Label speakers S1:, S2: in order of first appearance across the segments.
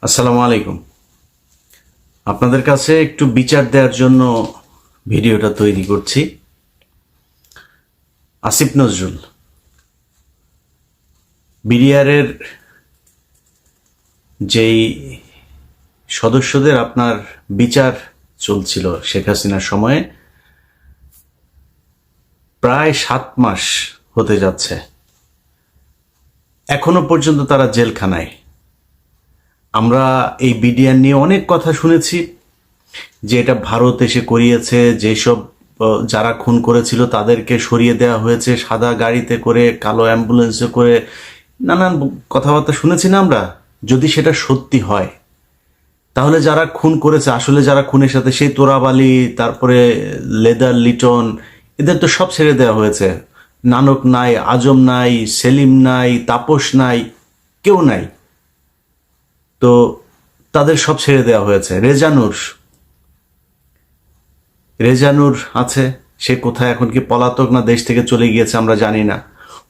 S1: আসসালামু আলাইকুম। আপনাদের কাছে একটু বিচার দেওয়ার জন্য ভিডিওটা তৈরি করছি। আসিফ নজরুল বিডিআরের যেই সদস্যদের আপনার বিচার চলছিল শেখ হাসিনার সময়ে, প্রায় 7 মাস হতে যাচ্ছে, এখনো পর্যন্ত তারা জেলখানায়। আমরা এই বিডিআর নিয়ে অনেক কথা শুনেছি যে এটা ভারত এসে করিয়েছে, যেসব যারা খুন করেছিল তাদেরকে সরিয়ে দেওয়া হয়েছে সাদা গাড়িতে করে, কালো অ্যাম্বুলেন্সে করে, নানান কথাবার্তা শুনেছি না আমরা। যদি সেটা সত্যি হয় তাহলে যারা খুন করেছে, আসলে যারা খুনের সাথে, সেই তোরাবালি, তারপরে লেদার লিটন, এদের তো সব ছেড়ে দেওয়া হয়েছে। নানক নাই, আজম নাই, সেলিম নাই, তাপস নাই, কেউ নাই। তো তাদের সব ছেড়ে দেওয়া হয়েছে। রেজানুর আছে, সে কোথায় এখন? কি পলাতক না দেশ থেকে চলে গিয়েছে আমরা জানি না।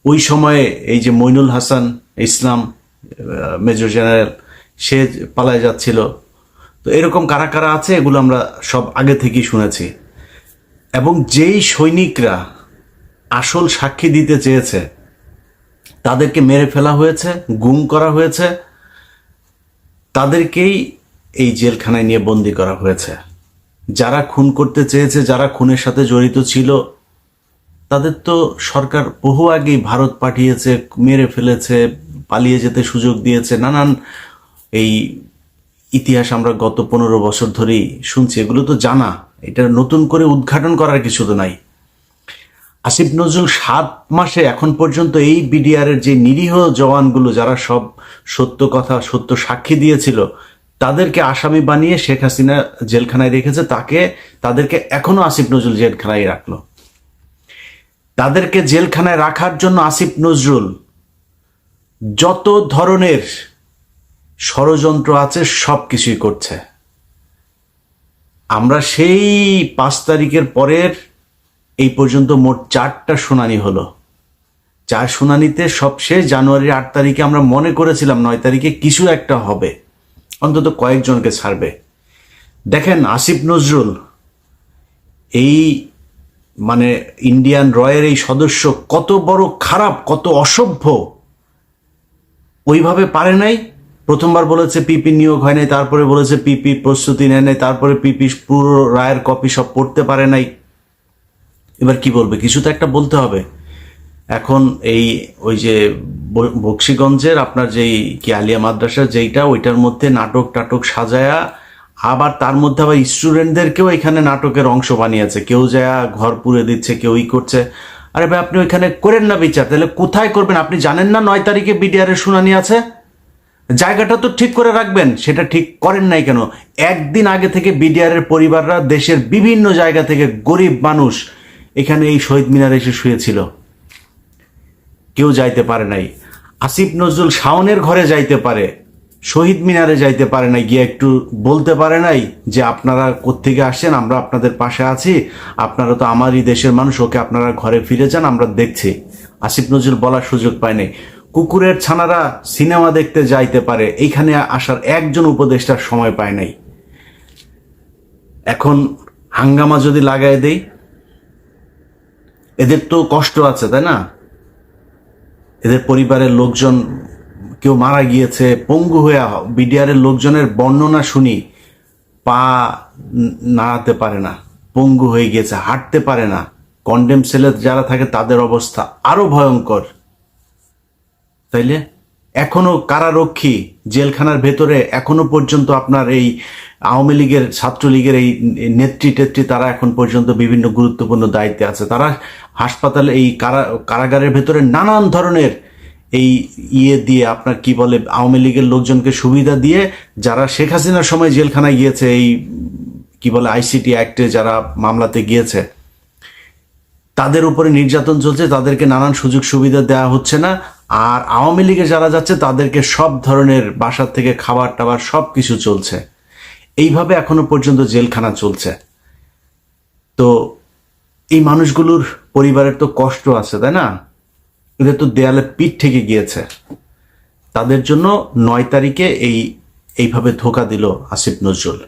S1: ওই সময়ে এই যে মইনুল হাসান ইসলাম, মেজর জেনারেল, সে পালায় যাচ্ছিল। তো এরকম কারা কারা আছে এগুলো আমরা সব আগে থেকেই শুনেছি। এবং যেই সৈনিকরা আসল সাক্ষী দিতে চেয়েছে তাদেরকে মেরে ফেলা হয়েছে, গুম করা হয়েছে, তাদেরকেই এই জেলখানায় নিয়ে বন্দি করা হয়েছে। যারা খুন করতে চেয়েছে, যারা খুনের সাথে জড়িত ছিল, তাদের তো সরকার বহু আগেই ভারত পাঠিয়েছে, মেরে ফেলেছে, পালিয়ে যেতে সুযোগ দিয়েছে। নানান এই ইতিহাস আমরা গত 15 বছর ধরেই শুনছি, এগুলো তো জানা, এটা নতুন করে উদ্ঘাটন করার কিছু তো নাই। আসিফ নজরুল 7 মাসে এখন পর্যন্ত এই বিডিআরের যে নিরীহ জওয়ানগুলো, যারা সব সত্য কথা, সত্য সাক্ষী দিয়েছিল, তাদেরকে আসামি বানিয়ে শেখ হাসিনা জেলখানায় রেখেছে। তাদেরকে এখনো আসিফ নজরুল জেলখানায় রাখলো। তাদেরকে জেলখানায় রাখার জন্য আসিফ নজরুল যত ধরনের ষড়যন্ত্র আছে সব কিছুই করছে। আমরা সেই 5 তারিখের পরের এই পর্যন্ত মোট 4টা শুনানি হলো। 4 শুনানিতে সবশেষ জানুয়ারির 8 তারিখে আমরা মনে করেছিলাম 9 তারিখে কিছু একটা হবে, অন্তত কয়েকজনকে ছাড়বে। দেখেন আসিফ নজরুল এই মানে ইন্ডিয়ান রয়ের এই সদস্য কত বড় খারাপ, কত অসভ্য। ওইভাবে পারে নাই। প্রথমবার বলেছে পিপি নিয়োগ হয় নাই, তারপরে বলেছে পিপি প্রস্তুতি নেয় নাই, তারপরে পিপি পুরো রায়ের কপি সব পড়তে পারে নাই। এবার কি বলবে? কিছু তো একটা বলতে হবে। এখন ওই যে বক্সিগঞ্জের আপনার যেই কি আলিয়া মাদ্রাসা যেইটা, ওইটার মধ্যে নাটক টাটক সাজায়া, আবার তার মধ্যে আবার স্টুডেন্টদেরকেও এখানে নাটকের অংশ বানিয়েছে। কেউ যায় ঘর পুড়ে দিচ্ছে, কেউ করছে। আরে ভাই, আপনি ওইখানে করেন না বিচার, তাহলে কোথায় করবেন? আপনি জানেন না 9 তারিখে বিডিআর এর শুনানি আছে? জায়গাটা তো ঠিক করে রাখবেন, সেটা ঠিক করেন নাই কেন? একদিন আগে থেকে বিডিআর এর পরিবাররা দেশের বিভিন্ন জায়গা থেকে, গরিব মানুষ এখানে এই শহীদ মিনারে এসে শুয়েছিল, কেউ যাইতে পারে নাই। আসিফ নজরুল শাওনের ঘরে যাইতে পারে, শহীদ মিনারে যাইতে পারে নাই, গিয়ে একটু বলতে পারে নাই যে আপনারা কোত্থেকে আসছেন, আমরা আপনাদের পাশে আছি, আপনারা তো আমারই দেশের মানুষ, ওকে আপনারা ঘরে ফিরে যান, আমরা দেখছি। আসিফ নজরুল বলার সুযোগ পায় নাই। কুকুরের ছানারা সিনেমা দেখতে যাইতে পারে, এইখানে আসার একজন উপদেষ্টার সময় পায় নাই। এখন হাঙ্গামা যদি লাগাই দেই, এদের তো কষ্ট আছে, তাই না? এদের পরিবারের লোকজন, কেউ মারা গিয়েছে, পঙ্গু হয়ে, বিডিআরের লোকজনের বর্ণনা শুনি, পা নাড়াতে পারে না, পঙ্গু হয়ে গিয়েছে, হাঁটতে পারে না। কন্ডেম সেলে যারা থাকে তাদের অবস্থা আরো ভয়ঙ্কর। তাইলে এখনো কারারক্ষী জেলখানার ভেতরে, এখনো পর্যন্ত আপনার এই আওয়ামী লীগের, ছাত্রলীগের এই নেত্রী টেত্রী, তারা এখন পর্যন্ত বিভিন্ন গুরুত্বপূর্ণ দায়িত্বে আছে। তারা হাসপাতালে, এই কারাগারের ভেতরে নানান ধরনের এই দিয়ে আপনার কি বলে, আওয়ামী লীগের লোকজনকে সুবিধা দিয়ে, যারা শেখ হাসিনার সময় জেলখানায় গিয়েছে, এই কি বলে আইসিটি অ্যাক্টে যারা মামলাতে গিয়েছে, তাদের উপরে নির্যাতন চলছে, তাদেরকে নানান সুযোগ সুবিধা দেওয়া হচ্ছে না। আর আওয়ামী লীগে যারা যাচ্ছে তাদেরকে সব ধরনের বাসার থেকে খাবার টাবার সব কিছু চলছে। এইভাবে এখনো পর্যন্ত জেলখানা চলছে। তো এই মানুষগুলোর পরিবারের তো কষ্ট আছে, তাই না? এদের তো দেয়ালে পিঠ থেকে গিয়েছে। তাদের জন্য 9 তারিখে এই এইভাবে ধোকা দিল আসিফ নজরুল।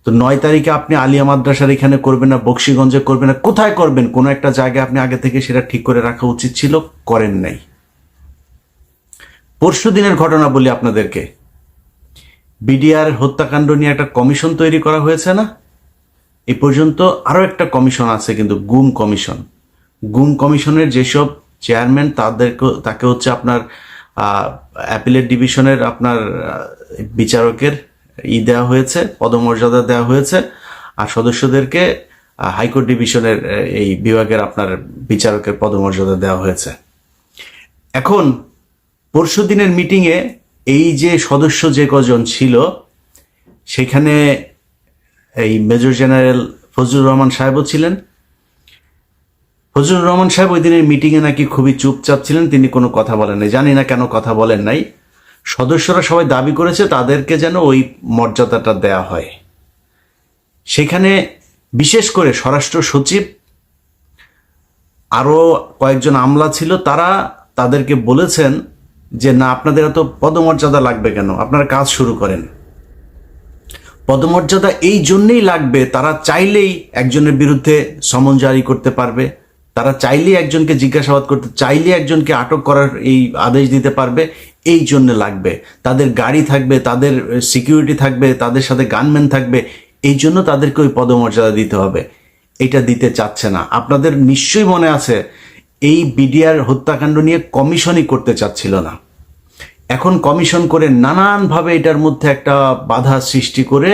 S1: তো 9 তারিখে আপনি আলিয়া মাদ্রাসার এখানে করবেন না, বকশীগঞ্জে করবেন না, কোথায় করবেন? কোনো একটা জায়গায় আপনি আগে থেকে সেটা ঠিক করে রাখা উচিত ছিল, করেন নাই। পরশু দিনের ঘটনা বলি আপনাদেরকে, বিডিআর হত্যাকাণ্ড নিয়ে একটা কমিশন তৈরি করা হয়েছে না? এই পর্যন্ত আরো একটা কমিশন আছে, কিন্তু গুম কমিশন। গুম কমিশনের যেসব চেয়ারম্যান তাকে হচ্ছে আপনার অ্যাপিলেট ডিভিশনের আপনার বিচারকের দেওয়া হয়েছে, পদমর্যাদা দেওয়া হয়েছে, আর সদস্যদেরকে হাইকোর্ট ডিভিশনের এই বিভাগের আপনার বিচারকের পদমর্যাদা দেওয়া হয়েছে। এখন পরশু দিনের মিটিংয়ে এই যে সদস্য যে কজন ছিল, সেখানে এই মেজর জেনারেল ফজলুর রহমান সাহেবও ছিলেন। ফজলুর রহমান সাহেব ওই দিনের মিটিংয়ে নাকি খুবই চুপচাপ ছিলেন, তিনি কোনো কথা বলেন নাই। জানি না কেন কথা বলেন নাই। সদস্যরা সবাই দাবি করেছে তাদেরকে যেন ওই মর্যাদাটা দেয়া হয়। সেখানে বিশেষ করে স্বরাষ্ট্র সচিব, আরো কয়েকজন আমলা ছিল, তারা তাদেরকে বলেছেন যে না, আপনাদের এত পদমর্যাদা লাগবে কেন, আপনারা কাজ শুরু করেন। পদমর্যাদা এই জন্যই লাগবে, তারা চাইলেই একজনের বিরুদ্ধে সমন জারি করতে পারবে, তারা চাইলেই একজনকে জিজ্ঞাসাবাদ করতে, চাইলেই একজনকে আটক করার এই আদেশ দিতে পারবে। এই জন্য লাগবে, তাদের গাড়ি থাকবে, তাদের সিকিউরিটি থাকবে, তাদের সাথে গানম্যান থাকবে, এই জন্য তাদেরকে ওই পদমর্যাদা দিতে হবে। এটা দিতে চাচ্ছে না। আপনাদের নিশ্চয়ই মনে আছে, এই বিডিআর হত্যাকাণ্ড নিয়ে কমিশনই করতে চাচ্ছিল না। এখন কমিশন করে নানানভাবে এটার মধ্যে একটা বাধা সৃষ্টি করে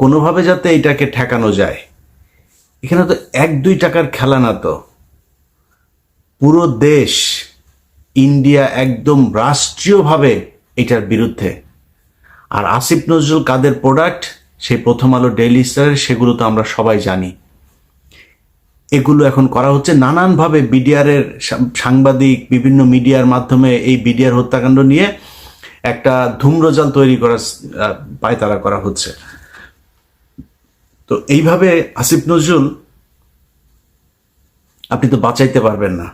S1: কোনোভাবে যাতে এটাকে ঠেকানো যায়। এখানে তো 1-2 টাকার খেলা না, তো পুরো দেশ, ইন্ডিয়া একদম রাষ্ট্রীয়ভাবে এটার বিরুদ্ধে। আর আসিফ নজরুল কাদের প্রোডাক্ট, সেই প্রথম আলো, ডেইলি স্টার, সেগুলো তো আমরা সবাই জানি। এগুলো এখন করা হচ্ছে নানানভাবে। বিডিআরের সাংবাদিক বিভিন্ন মিডিয়ার মাধ্যমে এই বিডিআর হত্যাকাণ্ড নিয়ে একটা ধূম্রজাল তৈরি করার পায়তারা করা হচ্ছে। তো এইভাবে আসিফ নজরুল আপনি তো বাঁচাইতে পারবেন না।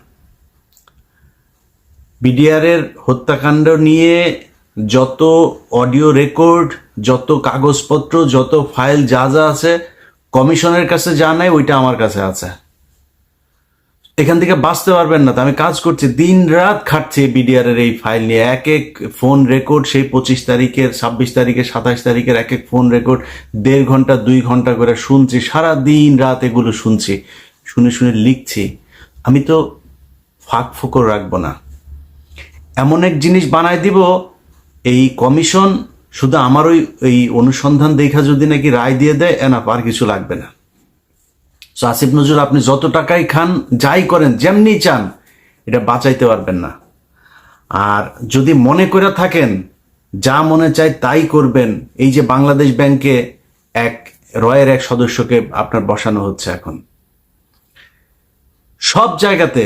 S1: বিডিআরের হত্যাকাণ্ড নিয়ে যত অডিও রেকর্ড, যত কাগজপত্র, যত ফাইল যা যা আছে, কমিশনের কাছে যা নাই ওইটা আমার কাছে আছে। এখান থেকে বাঁচতে পারবেন না। তো আমি কাজ করছি, দিন রাত খাটছি বিডিআর এর এই ফাইল নিয়ে। এক এক ফোন রেকর্ড, সেই 25 তারিখের, 26 তারিখের, 27 তারিখের এক এক ফোন রেকর্ড 1.5 ঘন্টা 2 ঘন্টা করে শুনছি, সারা দিন রাত এগুলো শুনছি, শুনে শুনে লিখছি। আমি তো ফাঁক ফোকর রাখবো না, এমন এক জিনিস বানায় দিব এই কমিশন শুধু আমার ওই অনুসন্ধান দেখা যদি নাকি রায় দিয়ে দেয়, এনাফ, আর কিছু লাগবে না। সো আসিফ নজরুল, আপনি যত টাকাই খান, যাই করেন, যেমনি চান, এটা বাঁচাইতে পারবেন না। আর যদি মনে করে থাকেন যা মনে চায় তাই করবেন, এই যে বাংলাদেশ ব্যাংকে রয়ের এক সদস্যকে আপনার বসানো হচ্ছে এখন, সব জায়গাতে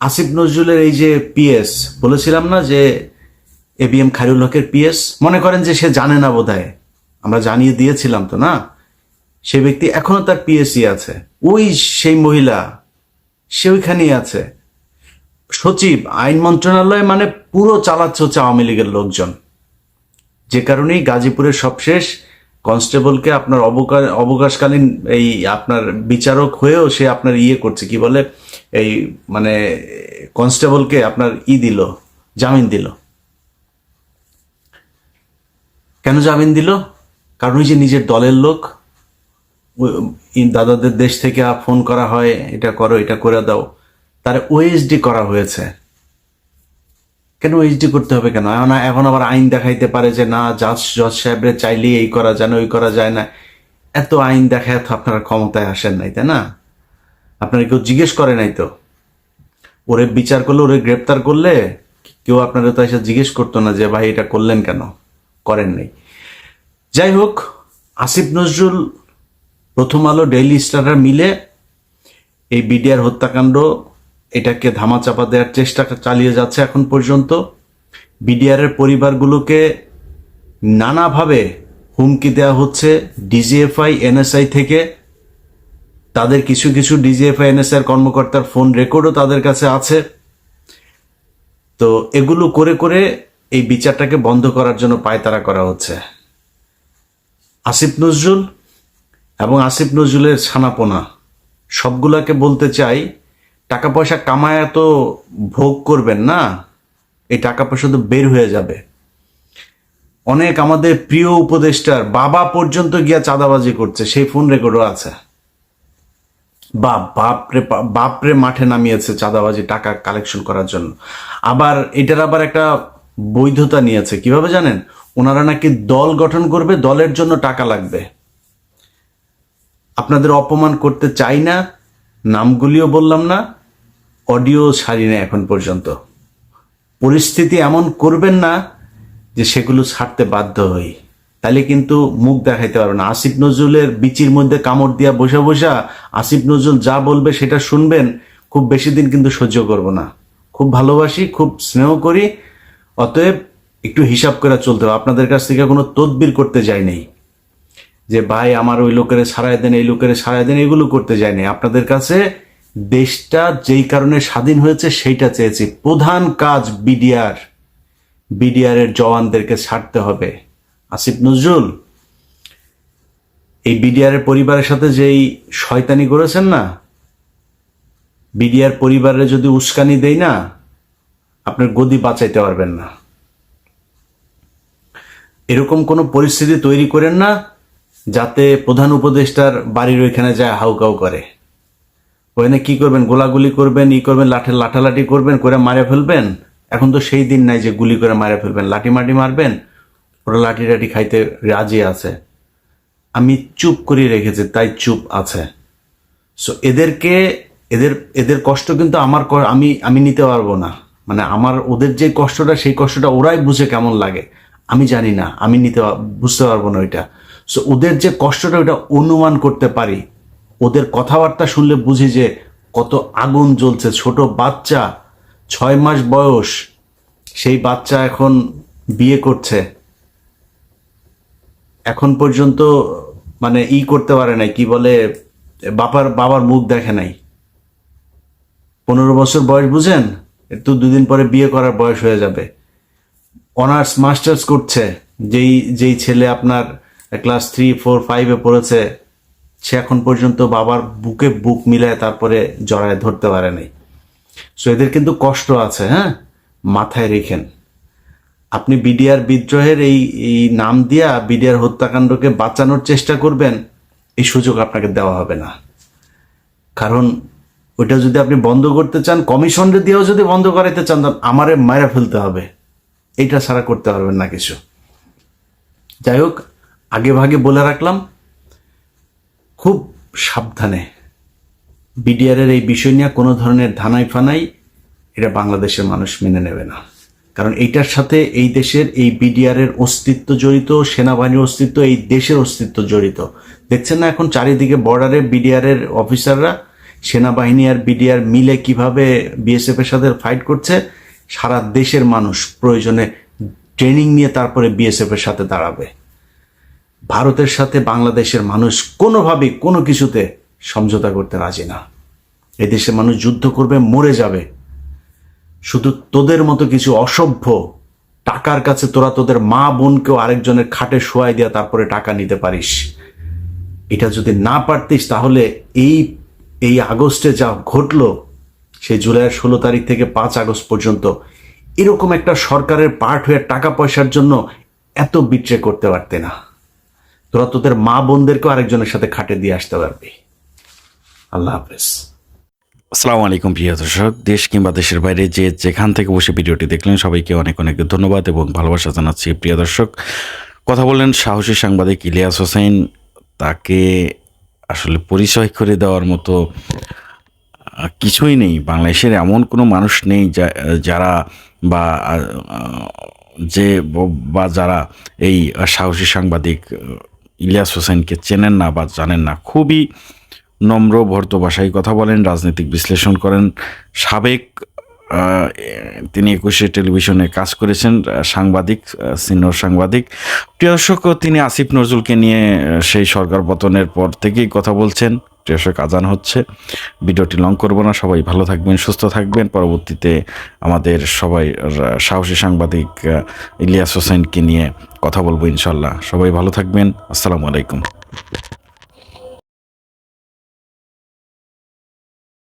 S1: আসিফ নজরুলের এই যে পিএস, বলেছিলাম না যে এবিএম খায়রুল হকের পিএস, মনে করেন যে সে জানে না বোধহয়, আমরা জানিয়ে দিয়েছিলাম তো না, সে ব্যক্তি এখনো তার পিএসসি আছে, সেই মহিলা সে ওইখানেই আছে। সচিব আইন মন্ত্রণালয় মানে পুরো চালাচ্ছে হচ্ছে আওয়ামী লীগের লোকজন। যে কারণেই গাজীপুরের সবশেষ কনস্টেবলকে আপনার অবকাশকালীন এই আপনার বিচারক হয়েও সে আপনার করছে, কি বলে, এই মানে কনস্টেবলকে আপনার দিল, জামিন দিল। কেন জামিন দিল? কারণ ওই যে নিজের দলের লোক, দাদাদের দেশ থেকে ফোন করা হয়, এটা করো, এটা করে দাও, তার ওএসডি করা হয়েছে। কেন ওএসডি করতে হবে কেন? এখন আবার আইন দেখাইতে পারে যে না, জজ সাহেবরে চাইলেই এই করা যায় না, ওই করা যায় না। এত আইন দেখায় তো আপনারা ক্ষমতায় আসেন নাই, তাই না? আপনারা কেউ জিজ্ঞেস করে নাই তো? ওরে বিচার করলে, ওরে গ্রেপ্তার করলে কেউ আপনারা তো এসে জিজ্ঞেস করতো না যে ভাই এটা করলেন কেন? করেন নাই। যাই হোক, আসিফ নজরুল, প্রথম আলো, ডেইলি স্টার মিলে এই বিডিআর হত্যাকাণ্ড এটাকে ধামাচাপা দেওয়ার চেষ্টা চালিয়ে যাচ্ছে এখন পর্যন্ত। বিডিআর এর পরিবারগুলোকে নানাভাবে হুমকি দেওয়া হচ্ছে ডিজিএফআই, এনএসআই থেকে। তাদের কিছু কিছু ডিজিএফআই, এনএসআই কর্মকর্তার ফোন রেকর্ডও তাদের কাছে আছে। তো এগুলো করে করে এই বিচারটাকে বন্ধ করার জন্য পায়তারা করা হচ্ছে। আসিফ নজরুল এবং আসিফ নজরুলের ছানাপোনা সবগুলাকে বলতে চাই, টাকা পয়সা কামায় তো ভোগ করবেন না, এই টাকা পয়সা তো বের হয়ে যাবে। অনেক আমাদের প্রিয় উপদেষ্টার বাবা পর্যন্ত গিয়া চাঁদাবাজি করছে, সেই ফোন রেকর্ডও আছে। বাপরে মাঠে নামিয়েছে চাঁদাবাজি টাকা কালেকশন করার জন্য। আবার এটার আবার একটা বৈধতা নিয়েছে, কিভাবে জানেন? ওনারা নাকি দল গঠন করবে, দলের জন্য টাকা লাগবে। আপনাদের অপমান করতে চাই না, নামগুলিও বললাম না, অডিও ছাড়ি না এখন পর্যন্ত। পরিস্থিতি এমন করবেন না যে সেগুলো ছাড়তে বাধ্য হই, তাহলে কিন্তু মুখ দেখাইতে পারবে না। আসিফ নজরুলের বিচির মধ্যে কামড় দিয়া বসা বসা আসিফ নজরুল যা বলবে সেটা শুনবেন, খুব বেশি দিন কিন্তু সহ্য করব না। খুব ভালোবাসি, খুব স্নেহ করি, অতএব একটু হিসাব করে চলতে হবে। আপনাদের কাছ থেকে কোনো তদবির করতে যাই নাই যে ভাই আমার ওই লোকের ছাড়াই দেন, এই লোকের ছাড়াই দেন, এগুলো করতে যাই নাই। আপনাদের কাছে দেশটা যেই কারণে স্বাধীন হয়েছে সেইটা চেয়েছি। প্রধান কাজ বিডিআর এর জওয়ানদেরকে ছাড়তে হবে। আসিফ নজরুল এই বিডিআর এর পরিবারের সাথে যেই শয়তানি করেছেন না, বিডিআর পরিবারে যদি উস্কানি দেই না, আপনার গদি বাঁচাইতে পারবেন না। এরকম কোনো পরিস্থিতি তৈরি করেন না যাতে প্রধান উপদেষ্টার বাড়ির ওইখানে যায় হাউকাউ করে। ওখানে কি করবেন? গোলাগুলি করবেন, করবেন, লাঠালাঠি করবেন, করে মারে ফেলবেন। এখন তো সেই দিন নাই যে গুলি করে মারে ফেলবেন, লাঠি মাটি মারবেন। ওরা লাঠি টাঠি খাইতে রাজি আছে। আমি চুপ করে রেখেছি, তাই চুপ আছে। সো এদের কষ্ট কিন্তু আমি নিতে পারবো না। মানে ওদের যে কষ্টটা, সেই কষ্টটা ওরাই বুঝে কেমন লাগে আমি জানি না, আমি বুঝতে পারবো না ওইটা। সো ওদের যে কষ্টটা ওটা অনুমান করতে পারি। ওদের কথাবার্তা শুনলে বুঝি যে কত আগুন জ্বলছে। ছোট বাচ্চা, 6 মাস বয়স, সেই বাচ্চা এখন বিয়ে করছে, এখন পর্যন্ত মানে করতে পারে নাই, কি বলে, বাবার মুখ দেখে নাই। 15 বছর বয়স, বুঝেন? একটু 2 দিন পরে বিয়ে করার বয়স হয়ে যাবে। অনার্স মাস্টার্স করছে, যেই ছেলে আপনার ক্লাস 3, 4, 5 পড়েছে, সে এখন পর্যন্ত বাবার বুকে বুক মিলায় তারপরে জড়ায় ধরতে পারে নাই। সো এদের কিন্তু কষ্ট আছে, হ্যাঁ, মাথায় রেখেন। আপনি বিডিআর বিদ্রোহের এই নাম দিয়া বিডিআর হত্যাকাণ্ডকে বাঁচানোর চেষ্টা করবেন, এই সুযোগ আপনাকে দেওয়া হবে না। কারণ ওইটা যদি আপনি বন্ধ করতে চান, কমিশনরে দিয়েও যদি বন্ধ করাইতে চান, আমারে মায়েরা ফেলতে হবে। এইটা ছাড়া করতে পারবেন না কিছু। যাই হোক, আগে ভাগে বলে রাখলাম, খুব সাবধানে। বিডিআর এর এই বিষয় নিয়ে কোনো ধরনের ধানাই ফানাই এটা বাংলাদেশের মানুষ মেনে নেবে না। কারণ এইটার সাথে এই দেশের এই বিডিআর এর অস্তিত্ব জড়িত, সেনাবাহিনীর অস্তিত্ব, এই দেশের অস্তিত্ব জড়িত। দেখছেন না এখন চারিদিকে বর্ডারে বিডিআর এর অফিসাররা, সেনাবাহিনী আর বিডিআর মিলে কিভাবে বিএসএফ এর সাথে ফাইট করছে। সারা দেশের মানুষ প্রয়োজনে ট্রেনিং নিয়ে তারপরে বিএসএফ এর সাথে দাঁড়াবে। ভারতের সাথে বাংলাদেশের মানুষ কোনোভাবেই কোনো কিছুতে সমঝোতা করতে রাজি না। এই দেশের মানুষ যুদ্ধ করবে, মরে যাবে। শুধু তোদের মতো কিছু অসভ্য টাকার কাছে তোরা তোদের মা বোনকেও আরেকজনের খাটে শোয়াই দিয়া তারপরে টাকা নিতে পারিস। এটা যদি না পারতিস, তাহলে এই আগস্টে যা ঘটলো, সেই জুলাইয়ের 16 তারিখ থেকে 5 আগস্ট পর্যন্ত, এরকম একটা সরকারের পার্ট হয়ে টাকা পয়সার জন্য এত বিট্রে করতে পারতে না। তোরা তোদের মা বোনদেরকেও আরেকজনের সাথে খাটে দিয়ে আসতে পারবি। আল্লাহ হাফেজ।
S2: আসসালামু আলাইকুম প্রিয় দর্শক, দেশ কিংবা দেশের বাইরে যেখান থেকে বসে ভিডিওটি দেখলেন সবাইকে অনেক অনেক ধন্যবাদ এবং ভালোবাসা জানাচ্ছি। প্রিয় দর্শক, কথা বললেন সাহসী সাংবাদিক ইলিয়াস হোসেন। তাকে আসলে পরিচয় করে দেওয়ার মতো কিছুই নেই। বাংলাদেশের এমন কোনো মানুষ নেই যারা যারা এই সাহসী সাংবাদিক ইলিয়াস হোসেনকে চেনেন না বা জানেন না। খুবই নম্র ভদ্র ভাষায় কথা বলেন, রাজনৈতিক বিশ্লেষণ করেন। সাবেক তিনি 21 টেলিভিশনে কাজ করেছেন, সাংবাদিক, সিনিয়র সাংবাদিক। প্রিয় দর্শক, তিনি আসিফ নজরুলকে নিয়ে সেই সরকার পতনের পর থেকেই কথা বলছেন। প্রিয় দর্শক আজান হচ্ছে, ভিডিওটি লং করব না। সবাই ভালো থাকবেন, সুস্থ থাকবেন। পরবর্তীতে আমাদের সবাই সাহসী সাংবাদিক ইলিয়াস হোসেনকে নিয়ে কথা বলবো ইনশাল্লাহ। সবাই ভালো থাকবেন। আসসালামু আলাইকুম।